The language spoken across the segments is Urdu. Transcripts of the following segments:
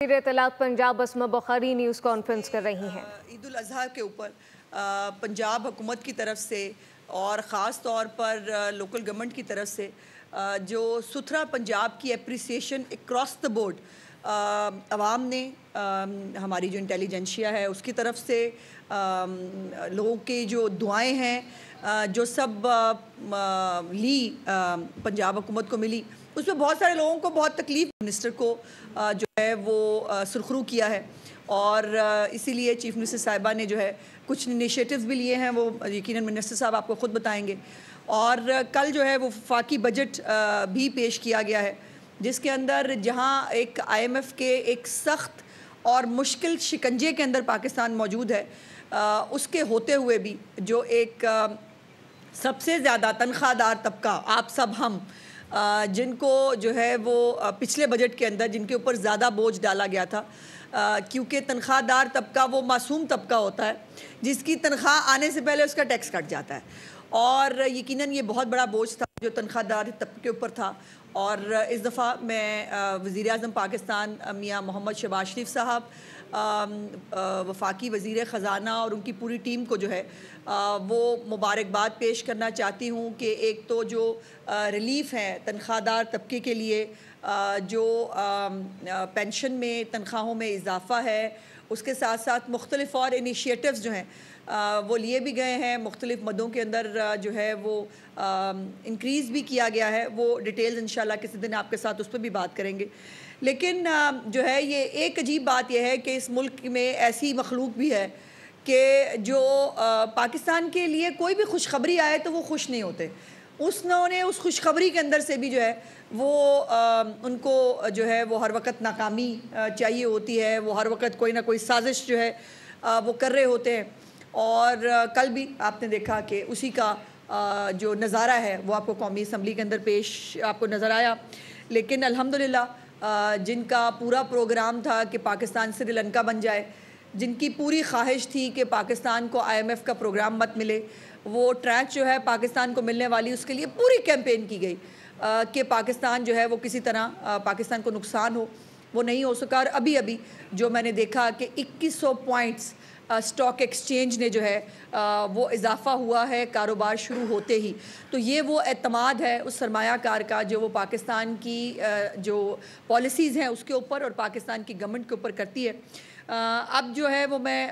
وزیر اطلاعات پنجاب اسما بخاری نیوز کانفرنس کر رہی ہیں۔ عید الاضحیٰ کے اوپر پنجاب حکومت کی طرف سے اور خاص طور پر لوکل گورنمنٹ کی طرف سے جو ستھرا پنجاب کی اپریسیشن اکراس دا بورڈ عوام نے، ہماری جو انٹیلیجنشیا ہے اس کی طرف سے، لوگوں کی جو دعائیں ہیں جو سب لی پنجاب حکومت کو ملی، اس میں بہت سارے لوگوں کو بہت تکلیف، منسٹر کو جو ہے وہ سرخرو کیا ہے، اور اسی لیے چیف منسٹر صاحبہ نے جو ہے کچھ انیشیٹوز بھی لیے ہیں، وہ یقیناً منسٹر صاحب آپ کو خود بتائیں گے۔ اور کل جو ہے وہ وفاقی بجٹ بھی پیش کیا گیا ہے، جس کے اندر جہاں ایک IMF کے ایک سخت اور مشکل شکنجے کے اندر پاکستان موجود ہے، اس کے ہوتے ہوئے بھی جو ایک سب سے زیادہ تنخواہ دار طبقہ، آپ سب ہم، جن کو جو ہے وہ پچھلے بجٹ کے اندر جن کے اوپر زیادہ بوجھ ڈالا گیا تھا، کیونکہ تنخواہ دار طبقہ وہ معصوم طبقہ ہوتا ہے جس کی تنخواہ آنے سے پہلے اس کا ٹیکس کٹ جاتا ہے، اور یقیناً یہ بہت بڑا بوجھ تھا جو تنخواہ دار طبقے کے اوپر تھا۔ اور اس دفعہ میں وزیر اعظم پاکستان میاں محمد شہباز شریف صاحب، وفاقی وزیر خزانہ اور ان کی پوری ٹیم کو جو ہے وہ مبارکباد پیش کرنا چاہتی ہوں کہ ایک تو جو ریلیف ہے تنخواہ دار طبقے کے لیے، جو پینشن میں تنخواہوں میں اضافہ ہے، اس کے ساتھ ساتھ مختلف اور انیشیٹوز جو ہیں وہ لیے بھی گئے ہیں، مختلف مدوں کے اندر جو ہے وہ انکریز بھی کیا گیا ہے، وہ ڈیٹیلز انشاءاللہ کسی دن آپ کے ساتھ اس پہ بھی بات کریں گے۔ لیکن جو ہے یہ ایک عجیب بات یہ ہے کہ اس ملک میں ایسی مخلوق بھی ہے کہ جو پاکستان کے لیے کوئی بھی خوشخبری آئے تو وہ خوش نہیں ہوتے، نے اس خوشخبری کے اندر سے بھی جو ہے وہ ان کو جو ہے وہ ہر وقت ناکامی چاہیے ہوتی ہے، وہ ہر وقت کوئی نہ کوئی سازش جو ہے وہ کر رہے ہوتے ہیں، اور کل بھی آپ نے دیکھا کہ اسی کا جو نظارہ ہے وہ آپ کو قومی اسمبلی کے اندر پیش آپ کو نظر آیا۔ لیکن الحمدللہ جن کا پورا پروگرام تھا کہ پاکستان سری لنکا بن جائے، جن کی پوری خواہش تھی کہ پاکستان کو IMF کا پروگرام مت ملے، وہ ٹرانچ جو ہے پاکستان کو ملنے والی، اس کے لیے پوری کیمپین کی گئی کہ پاکستان جو ہے وہ کسی طرح پاکستان کو نقصان ہو، وہ نہیں ہو سکا۔ اور ابھی جو میں نے دیکھا کہ 2100 پوائنٹس سٹاک ایکسچینج نے جو ہے وہ اضافہ ہوا ہے کاروبار شروع ہوتے ہی، تو یہ وہ اعتماد ہے اس سرمایہ کار کا جو وہ پاکستان کی جو پالیسیز ہیں اس کے اوپر اور پاکستان کی گورنمنٹ کے اوپر کرتی ہے۔ اب جو ہے وہ میں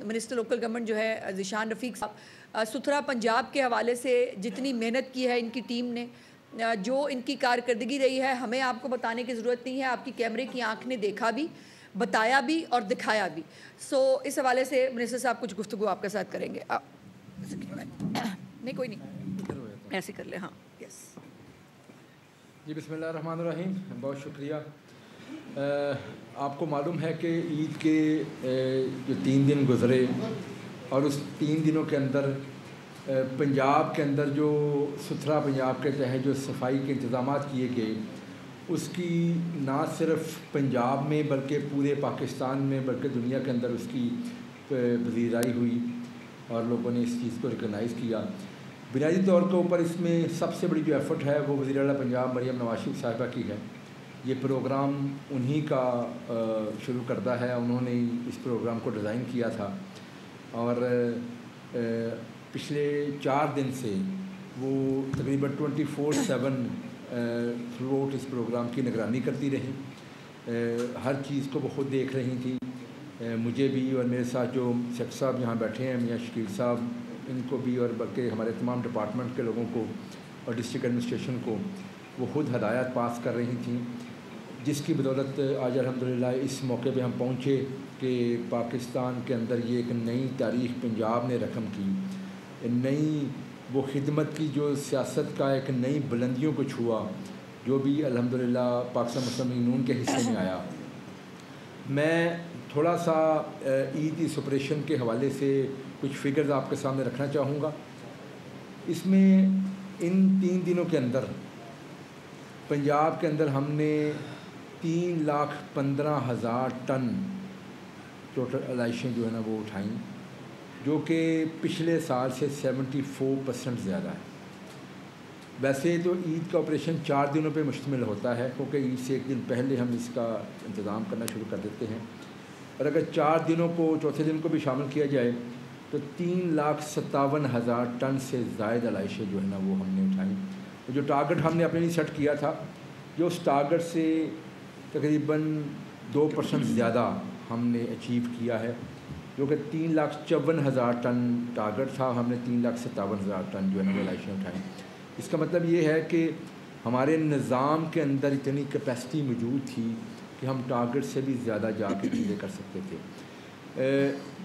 منسٹر لوکل گورنمنٹ جو ہے ذیشان رفیق صاحب، ستھرا پنجاب کے حوالے سے جتنی محنت کی ہے ان کی ٹیم نے، جو ان کی کارکردگی رہی ہے، ہمیں آپ کو بتانے کی ضرورت نہیں ہے، آپ کی کیمرے کی آنکھ نے دیکھا بھی، بتایا بھی اور دکھایا بھی۔ سو اس حوالے سے منسٹر صاحب کچھ گفتگو آپ کے ساتھ کریں گے۔ نہیں کوئی نہیں، ایسے کر لیں۔ ہاں یس جی، بسم اللہ الرحمن الرحیم۔ بہت شکریہ۔ آپ کو معلوم ہے کہ عید کے جو 3 دن گزرے اور اس 3 دنوں کے اندر پنجاب کے اندر جو ستھرا پنجاب کے تحت جو صفائی کے انتظامات کیے گئے، اس کی نہ صرف پنجاب میں بلکہ پورے پاکستان میں بلکہ دنیا کے اندر اس کی پذیرائی ہوئی اور لوگوں نے اس چیز کو ریکگنائز کیا۔ بنیادی طور کے اوپر اس میں سب سے بڑی جو ایفرٹ ہے وہ وزیر اعلیٰ پنجاب مریم نواز شریف صاحبہ کی ہے۔ یہ پروگرام انہی کا شروع کردہ ہے، انہوں نے اس پروگرام کو ڈیزائن کیا تھا، اور پچھلے 4 دن سے وہ تقریباً 24/7 تھرو آؤٹ اس پروگرام کی نگرانی کرتی رہی، ہر چیز کو وہ خود دیکھ رہی تھیں، مجھے بھی اور میرے ساتھ جو سیکٹر صاحب یہاں بیٹھے ہیں میاں شکیل صاحب، ان کو بھی، اور بلکہ ہمارے تمام ڈپارٹمنٹ کے لوگوں کو اور ڈسٹرکٹ ایڈمنسٹریشن کو وہ خود ہدایات پاس کر رہی تھیں، جس کی بدولت آج الحمدللہ اس موقع پہ ہم پہنچے کہ پاکستان کے اندر یہ ایک نئی تاریخ پنجاب نے رقم کی، نئی وہ خدمت کی جو سیاست کا ایک نئی بلندیوں کو چھوا، جو بھی الحمدللہ پاکستان مسلم لیگ نون کے حصے میں آیا۔ میں تھوڑا سا عید اس آپریشن کے حوالے سے کچھ فگرز آپ کے سامنے رکھنا چاہوں گا۔ اس میں ان 3 دنوں کے اندر پنجاب کے اندر ہم نے 3,15,000 ٹن ٹوٹل علائشیں جو ہے نا وہ اٹھائیں، جو کہ پچھلے سال سے 74% زیادہ ہے۔ ویسے تو عید کا آپریشن 4 دنوں پہ مشتمل ہوتا ہے، کیونکہ عید سے 1 دن پہلے ہم اس کا انتظام کرنا شروع کر دیتے ہیں، اور اگر 4 دنوں کو چوتھے دن کو بھی شامل کیا جائے تو 3,57,000 ٹن سے زائد علائشیں جو ہے نا وہ ہم نے اٹھائیں. جو ٹارگٹ ہم نے اپنے لیے سیٹ کیا تھا، جو اس ٹارگٹ سے تقریباً 2% زیادہ ہم نے اچیو کیا ہے، جو کہ 3,54,000 ٹن ٹارگٹ تھا، ہم نے 3,57,000 ٹن جو ہے نا وہ علائشیں اٹھائیں. اس کا مطلب یہ ہے کہ ہمارے نظام کے اندر اتنی کیپیسٹی موجود تھی کہ ہم ٹارگٹ سے بھی زیادہ جا کے چیزیں کر سکتے تھے.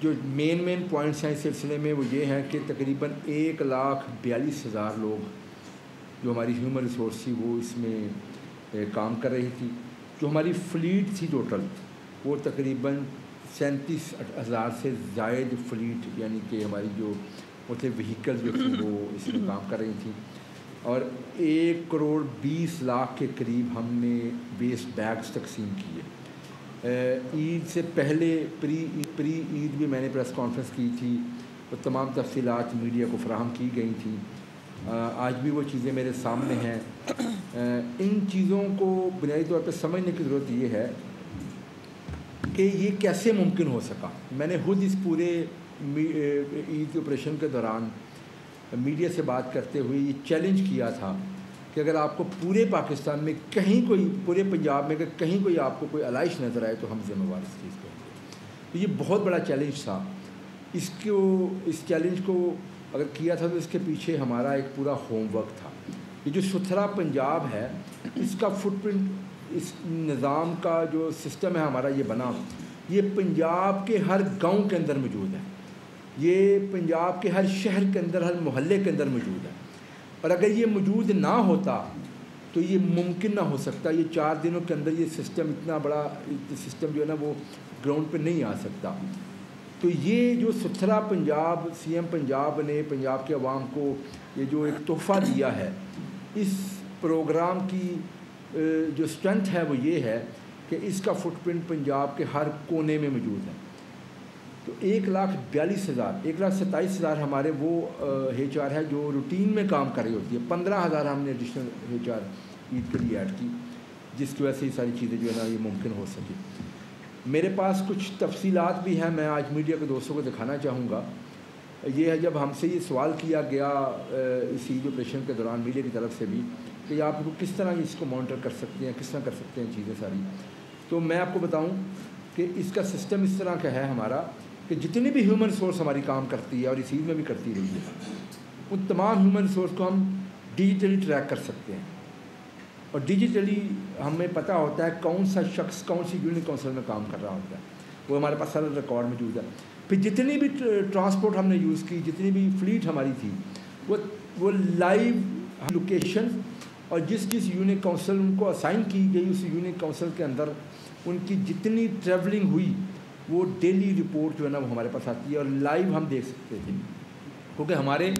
جو مین پوائنٹس ہیں اس سلسلے میں وہ یہ ہیں کہ تقریباً 1,42,000 لوگ جو ہماری ہیومن ریسورس تھی وہ اس میں کام کر رہی تھی. جو ہماری فلیٹ تھی ٹوٹل وہ تقریباً 37,000 سے زائد فلیٹ، یعنی کہ ہماری جو وہ تھے وہیکل جو تھیں وہ اس میں کام کر رہی تھیں، اور 1,20,00,000 کے قریب ہم نے ویسٹ بیگز تقسیم کیے. عید سے پہلے پری عید بھی میں نے پریس کانفرنس کی تھی، وہ تمام تفصیلات میڈیا کو فراہم کی گئی تھیں. آج بھی وہ چیزیں میرے سامنے ہیں. ان چیزوں کو بنیادی طور پہ سمجھنے کی ضرورت یہ ہے کہ یہ کیسے ممکن ہو سکا. میں نے خود اس پورے عید آپریشن کے دوران میڈیا سے بات کرتے ہوئے یہ چیلنج کیا تھا کہ اگر آپ کو پورے پاکستان میں کہیں کوئی، پورے پنجاب میں اگر کہیں کوئی آپ کو کوئی علائش نظر آئے تو ہم ذمہ وار اس چیز کو ہوں گے. تو یہ بہت بڑا چیلنج تھا. اس چیلنج کو اگر کیا تھا تو اس کے پیچھے ہمارا ایک پورا ہوم ورک تھا. یہ جو ستھرا پنجاب ہے اس کا فٹ پرنٹ، اس نظام کا جو سسٹم ہے ہمارا یہ بنا، یہ پنجاب کے ہر گاؤں کے اندر موجود ہے، یہ پنجاب کے ہر شہر کے اندر، ہر محلے کے اندر موجود ہے. اور اگر یہ موجود نہ ہوتا تو یہ ممکن نہ ہو سکتا. یہ 4 دنوں کے اندر یہ سسٹم، اتنا بڑا سسٹم جو ہے نا وہ گراؤنڈ پہ نہیں آ سکتا. تو یہ جو ستھرا پنجاب، سی ایم پنجاب نے پنجاب کے عوام کو یہ جو ایک تحفہ دیا ہے، اس پروگرام کی جو اسٹرینتھ ہے وہ یہ ہے کہ اس کا فٹ پرنٹ پنجاب کے ہر کونے میں موجود ہے. تو 1,42,000 1,27,000 ہمارے وہ ایچ آر ہے جو روٹین میں کام کر رہی ہوتی ہے. 15,000 ہم نے ایڈیشنل ایچ آر عید کے لیے ایڈ کی، جس کی وجہ سے یہ ساری چیزیں جو ہے نا یہ ممکن ہو سکی. میرے پاس کچھ تفصیلات بھی ہیں، میں آج میڈیا کے دوستوں کو دکھانا چاہوں گا. یہ ہے جب ہم سے یہ سوال کیا گیا اس عید آپریشن کے دوران میڈیا کی طرف سے بھی کہ آپ کو کس طرح اس کو مانیٹر کر سکتے ہیں، کس طرح کر سکتے ہیں چیزیں ساری. تو میں آپ کو بتاؤں کہ اس کا سسٹم اس طرح کا ہے ہمارا کہ جتنی بھی ہیومن ریسورس ہماری کام کرتی ہے اور اس عید میں بھی کرتی رہی ہے، ان تمام ہیومن ریسورس کو ہم ڈیجیٹلی ٹریک کر سکتے ہیں. اور ڈیجیٹلی ہمیں پتہ ہوتا ہے کون سا شخص کون سی یونٹ کونسل میں کام کر رہا ہوتا ہے، وہ ہمارے پاس سارا ریکارڈ موجود ہے. پھر جتنی بھی ٹرانسپورٹ ہم نے یوز کی، جتنی بھی فلیٹ ہماری تھی، وہ لائیو لوکیشن اور جس یونٹ کونسل ان کو اسائن کی گئی اس یونٹ کونسل کے اندر ان کی جتنی ٹریولنگ ہوئی وہ ڈیلی رپورٹ جو ہے نا وہ ہمارے پاس آتی ہے اور لائیو ہم دیکھ سکتے تھے. کیونکہ ہمارے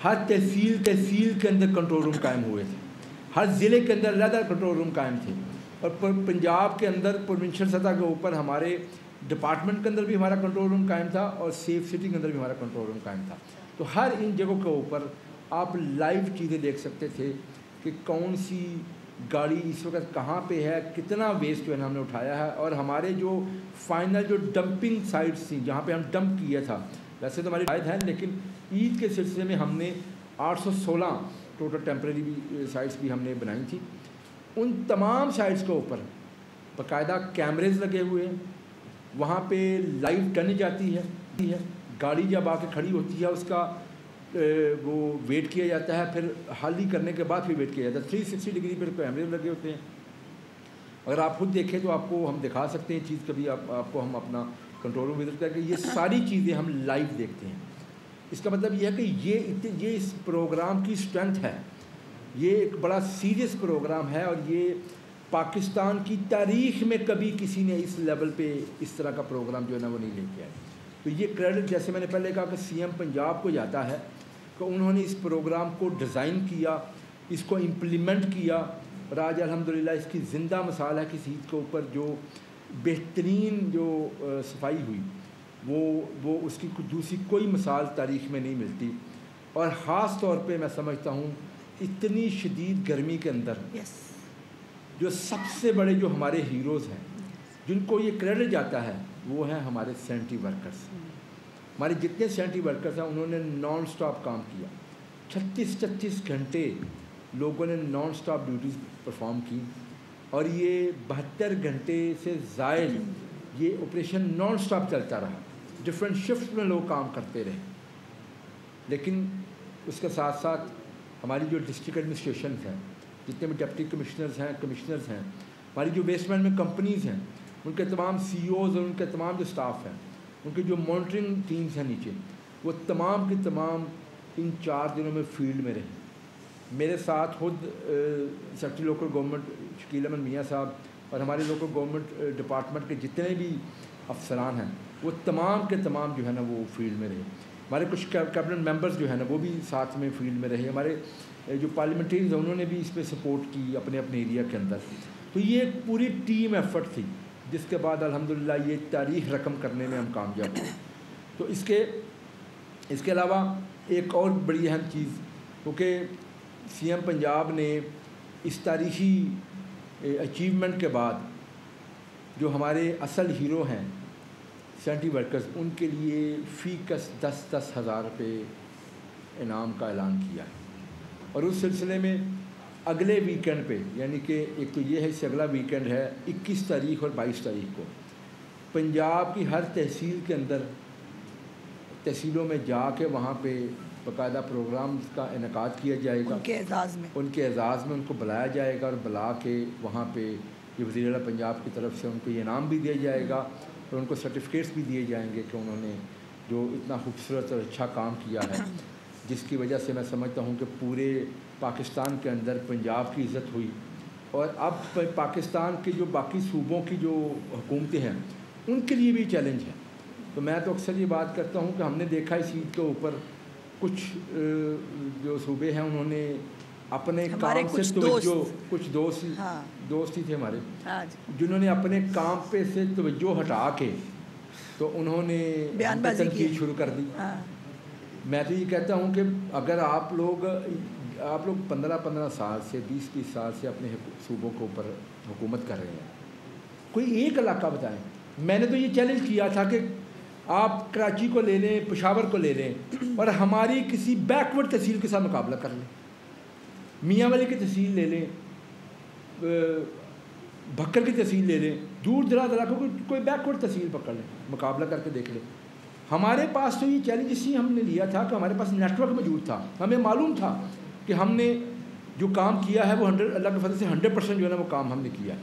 ہر تحصیل کے اندر کنٹرول روم قائم ہوئے تھے، ہر ضلع کے اندر علیحدہ کنٹرول روم قائم تھے، اور پنجاب کے اندر پروونشل سطح کے اوپر ہمارے ڈپارٹمنٹ کے اندر بھی ہمارا کنٹرول روم قائم تھا اور سیف سٹی کے اندر بھی ہمارا کنٹرول روم قائم تھا. تو ہر ان جگہوں کے اوپر آپ لائیو چیزیں دیکھ سکتے تھے کہ کون سی گاڑی اس وقت کہاں پہ ہے، کتنا ویسٹ جو ہے نا ہم نے اٹھایا ہے. اور ہمارے جو فائنل جو ڈمپنگ سائٹس تھیں جہاں پہ ہم ڈمپ کیا تھا، ویسے تو ہماری شاید ہیں لیکن عید کے سلسلے میں ہم نے 816 ٹوٹل ٹیمپریری سائٹس بھی ہم نے بنائی تھی. ان تمام سائٹس کے اوپر باقاعدہ کیمریز لگے ہوئے ہیں، وہاں پہ لائیو ٹن جاتی ہے، گاڑی جب آ کے کھڑی ہوتی ہے اس کا وہ ویٹ کیا جاتا ہے، پھر حالی کرنے کے بعد پھر ویٹ کیا جاتا ہے. 360 ڈگری پر کیمرے لگے ہوتے ہیں. اگر آپ خود دیکھیں تو آپ کو ہم دکھا سکتے ہیں چیز، کبھی آپ کو ہم اپنا کنٹرول روم وزٹ کر کے یہ ساری چیزیں ہم لائیو دیکھتے ہیں. اس کا مطلب یہ ہے کہ یہ اس پروگرام کی اسٹرینتھ ہے. یہ ایک بڑا سیریس پروگرام ہے اور یہ پاکستان کی تاریخ میں کبھی کسی نے اس لیول پہ اس طرح کا پروگرام جو ہے نا وہ نہیں لے کے آئے. تو یہ کریڈٹ جیسے میں نے پہلے کہا کہ سی ایم پنجاب کو جاتا ہے کہ انہوں نے اس پروگرام کو ڈیزائن کیا، اس کو امپلیمنٹ کیا، اور آج الحمدللہ اس کی زندہ مثال ہے کہ اس عید کے اوپر جو بہترین جو صفائی ہوئی وہ اس کی دوسری کوئی مثال تاریخ میں نہیں ملتی. اور خاص طور پہ میں سمجھتا ہوں اتنی شدید گرمی کے اندر جو سب سے بڑے جو ہمارے ہیروز ہیں جن کو یہ کریڈٹ جاتا ہے وہ ہیں ہمارے سینٹری ورکرز. ہمارے جتنے سینٹری ورکرز ہیں انہوں نے نان سٹاپ کام کیا. 36 گھنٹے لوگوں نے نان سٹاپ ڈیوٹیز پرفارم کی اور یہ 72 گھنٹے سے زائد یہ آپریشن نان سٹاپ چلتا رہا. ڈفرینٹ شفٹ میں لوگ کام کرتے رہے. لیکن اس کے ساتھ ساتھ ہماری جو ڈسٹرکٹ ایڈمنسٹریشنز ہیں جتنے بھی ڈپٹی کمشنرز ہیں ہماری جو ویسٹ مینجمنٹ کمپنیز ہیں ان کے تمام سی اوز اور ان کے تمام جو سٹاف ہیں ان کی جو مانیٹرنگ ٹیمز ہیں نیچے وہ تمام کی تمام ان 4 دنوں میں فیلڈ میں رہے. میرے ساتھ خود secretary local government Shakeel Ahmed Mian صاحب اور ہمارے لوکل گورنمنٹ ڈپارٹمنٹ کے جتنے بھی افسران ہیں وہ تمام کے تمام جو ہے نا وہ فیلڈ میں رہے. ہمارے کچھ کیبنٹ ممبرز جو ہے نا وہ بھی ساتھ میں فیلڈ میں رہے. ہمارے جو پارلیمنٹریز ہیں انہوں نے بھی اس پہ سپورٹ کی اپنے اپنے ایریا کے اندر. تو یہ ایک پوری ٹیم ایفرٹ تھی جس کے بعد الحمدللہ یہ تاریخ رقم کرنے میں ہم کامیاب ہوئے. تو اس کے علاوہ ایک اور بڑی اہم چیز کیونکہ سی ایم پنجاب نے اس تاریخی اچیومنٹ کے بعد جو ہمارے اصل ہیرو ہیں سینٹری ورکرز ان کے لیے فی کس 10 ہزار روپے انعام کا اعلان کیا ہے. اور اس سلسلے میں اگلے ویکینڈ پہ یعنی کہ ایک تو یہ ہے اس سے اگلا ویکینڈ ہے 21 تاریخ اور 22 تاریخ کو پنجاب کی ہر تحصیل کے اندر تحصیلوں میں جا کے وہاں پہ باقاعدہ پروگرامز کا انعقاد کیا جائے گا. ان کے اعزاز میں ان کو بلایا جائے گا اور بلا کے وہاں پہ یہ وزیر اعلیٰ پنجاب کی طرف سے ان کو یہ انعام بھی دیا جائے گا اور ان کو سرٹیفکیٹس بھی دیے جائیں گے کہ انہوں نے جو اتنا خوبصورت اور اچھا کام کیا ہے جس کی وجہ سے میں سمجھتا ہوں کہ پورے پاکستان کے اندر پنجاب کی عزت ہوئی. اور اب پاکستان کے جو باقی صوبوں کی جو حکومتیں ہیں ان کے لیے بھی چیلنج ہے. تو میں تو اکثر یہ بات کرتا ہوں کہ ہم نے دیکھا اس عید کے اوپر کچھ جو صوبے ہیں انہوں نے اپنے کام سے توجہ کچھ دوست ہی تھے ہمارے جنہوں نے اپنے کام پہ سے توجہ ہٹا کے تو انہوں نے تنقید شروع کر دی. میں تو یہ کہتا ہوں کہ اگر آپ لوگ 15 سال سے 20 سال سے اپنے صوبوں کے اوپر حکومت کر رہے ہیں کوئی ایک علاقہ بتائیں. میں نے تو یہ چیلنج کیا تھا کہ آپ کراچی کو لے لیں پشاور کو لے لیں اور ہماری کسی بیکورڈ تحصیل کے ساتھ مقابلہ کر لیں. میاں والی کی تحصیل لے لیں بھکر کی تحصیل لے لیں دور دراز علاقوں کو کوئی بیکورڈ تحصیل پکڑ لیں مقابلہ کر کے دیکھ لیں. ہمارے پاس تو یہ چیلنج اسی ہم نے لیا تھا کہ ہمارے پاس نیٹ ورک موجود تھا. ہمیں معلوم تھا کہ ہم نے جو کام کیا ہے وہ اللہ کے فضل سے 100% جو ہے نا وہ کام ہم نے کیا.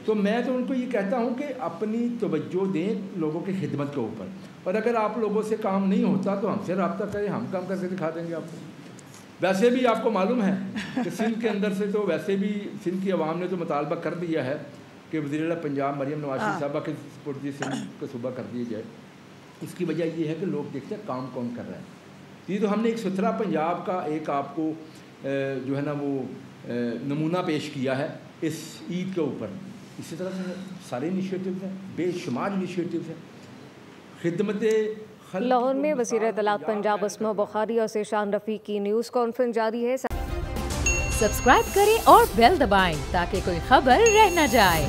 تو میں تو ان کو یہ کہتا ہوں کہ اپنی توجہ دیں لوگوں کی خدمت کے اوپر اور اگر آپ لوگوں سے کام نہیں ہوتا تو ہم سے رابطہ کریں ہم کام کر کے دکھا دیں گے آپ کو. ویسے بھی آپ کو معلوم ہے کہ سندھ کے اندر سے تو ویسے بھی سندھ کی عوام نے تو مطالبہ کر دیا ہے کہ وزیر اعلیٰ پنجاب مریم نواز شریف صاحبہ کے سپرد سندھ کو صوبہ کر دیا جائے. اس کی وجہ یہ ہے کہ لوگ دیکھتے ہیں کام کون کر رہا ہے. یہ تو ہم نے ایک ستھرا پنجاب کا ایک آپ کو جو ہے نا وہ نمونہ پیش کیا ہے اس عید کے اوپر. اسی طرح سے سارے انیشیٹیوز ہیں بے شمار انیشیٹیوز ہیں خدمت. لاہور میں وزیر اطلاعات پنجاب اسما بخاری اور ذیشان رفیق کی نیوز کانفرنس جاری ہے. سبسکرائب کریں اور بیل دبائیں تاکہ کوئی خبر رہ نہ جائے.